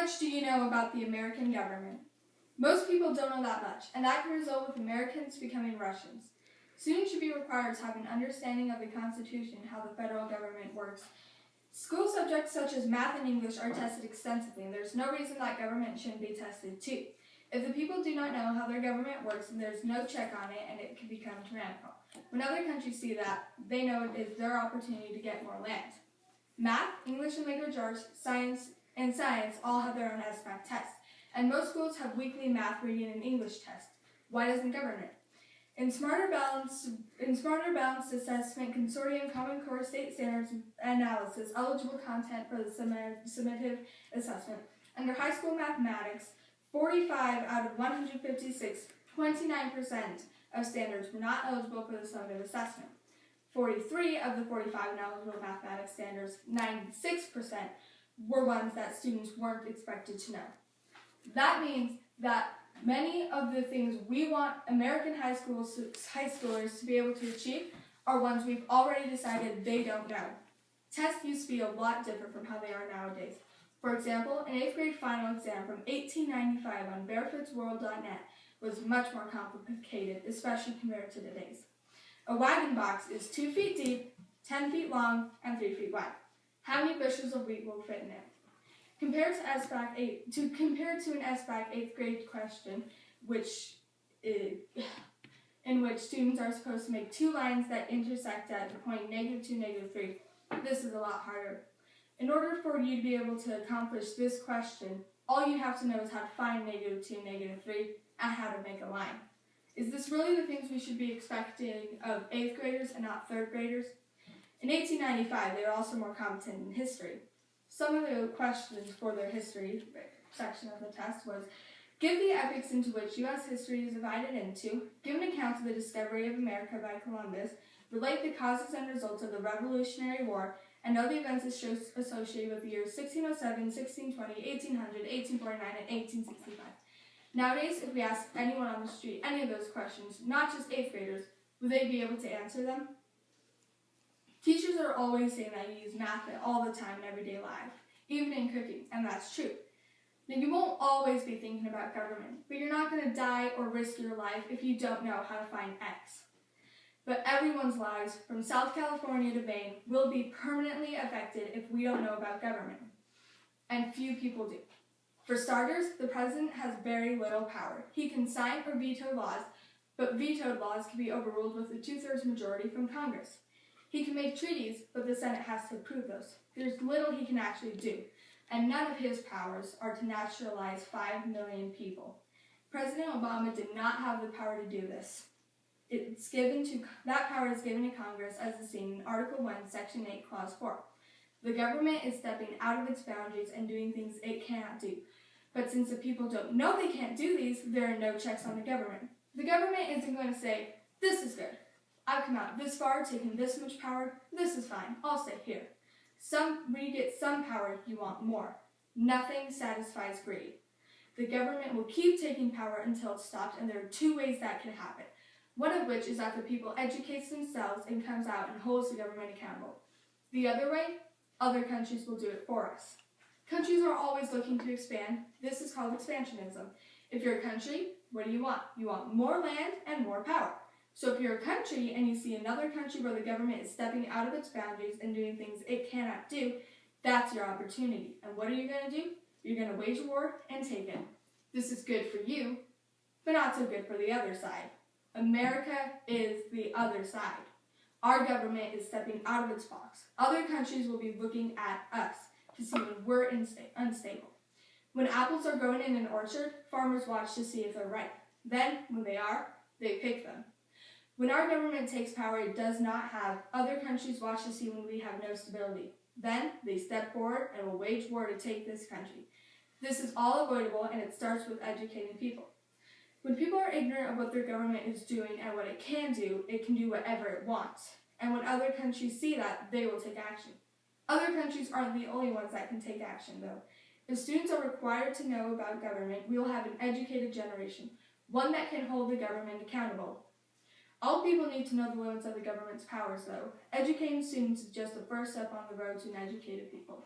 much do you know about the American government? Most people don't know that much, and that can result with Americans becoming Russians. Students should be required to have an understanding of the Constitution and how the federal government works. School subjects such as math and English are tested extensively, and there's no reason that government shouldn't be tested too. If the people do not know how their government works, then there's no check on it, and it can become tyrannical. When other countries see that, they know it is their opportunity to get more land. Math, English and language arts, science all have their own SBAC tests, and most schools have weekly math, reading, and English tests. Why doesn't government? In Smarter Balanced Assessment Consortium Common Core State Standards Analysis, eligible content for the summative assessment. Under high school mathematics, 45 out of 156, 29% of standards were not eligible for the summative assessment. 43 of the 45 ineligible mathematics standards, 96%, were ones that students weren't expected to know. That means that many of the things we want American high schoolers to be able to achieve are ones we've already decided they don't know. Tests used to be a lot different from how they are nowadays. For example, an 8th grade final exam from 1895 on barefootsworld.net was much more complicated, especially compared to today's. A wagon box is 2 feet deep, 10 feet long, and 3 feet wide. How many bushels of wheat will fit in it? Compared to an SBAC 8th grade question, in which students are supposed to make two lines that intersect at the point -2, -3, this is a lot harder. In order for you to be able to accomplish this question, all you have to know is how to find -2, -3, and how to make a line. Is this really the things we should be expecting of 8th graders and not 3rd graders? In 1895, they were also more competent in history. Some of the questions for their history section of the test was, give the epochs into which U.S. history is divided into, give an account of the discovery of America by Columbus, relate the causes and results of the Revolutionary War, and know the events associated with the years 1607, 1620, 1800, 1849, and 1865. Nowadays, if we ask anyone on the street any of those questions, not just 8th graders, would they be able to answer them? Teachers are always saying that you use math all the time in everyday life, even in cooking, and that's true. Now, you won't always be thinking about government, but you're not going to die or risk your life if you don't know how to find X. But everyone's lives, from South California to Maine, will be permanently affected if we don't know about government. And few people do. For starters, the president has very little power. He can sign or veto laws, but vetoed laws can be overruled with a 2/3 majority from Congress. He can make treaties, but the Senate has to approve those. There's little he can actually do, and none of his powers are to naturalize 5 million people. President Obama did not have the power to do this. That power is given to Congress as seen in Article 1, Section 8, Clause 4. The government is stepping out of its boundaries and doing things it cannot do. But since the people don't know they can't do these, there are no checks on the government. The government isn't going to say, this is good. I've come out this far, taken this much power, this is fine, I'll stay here. When you get some power, you want more. Nothing satisfies greed. The government will keep taking power until it's stopped, and there are 2 ways that can happen. One of which is that the people educates themselves and comes out and holds the government accountable. The other way, other countries will do it for us. Countries are always looking to expand. This is called expansionism. If you're a country, what do? You want more land and more power. So if you're a country and you see another country where the government is stepping out of its boundaries and doing things it cannot do, that's your opportunity. And what are you going to do? You're going to wage a war and take it. This is good for you, but not so good for the other side. America is the other side. Our government is stepping out of its box. Other countries will be looking at us to see when we're unstable. When apples are grown in an orchard, farmers watch to see if they're ripe. Then, when they are, they pick them. When our government takes power it does not have, other countries watch to see when we have no stability. Then, they step forward and will wage war to take this country. This is all avoidable, and it starts with educating people. When people are ignorant of what their government is doing and what it can do whatever it wants. And when other countries see that, they will take action. Other countries aren't the only ones that can take action, though. If students are required to know about government, we will have an educated generation, one that can hold the government accountable. All people need to know the limits of the government's powers, though. Educating students is just the first step on the road to an educated people.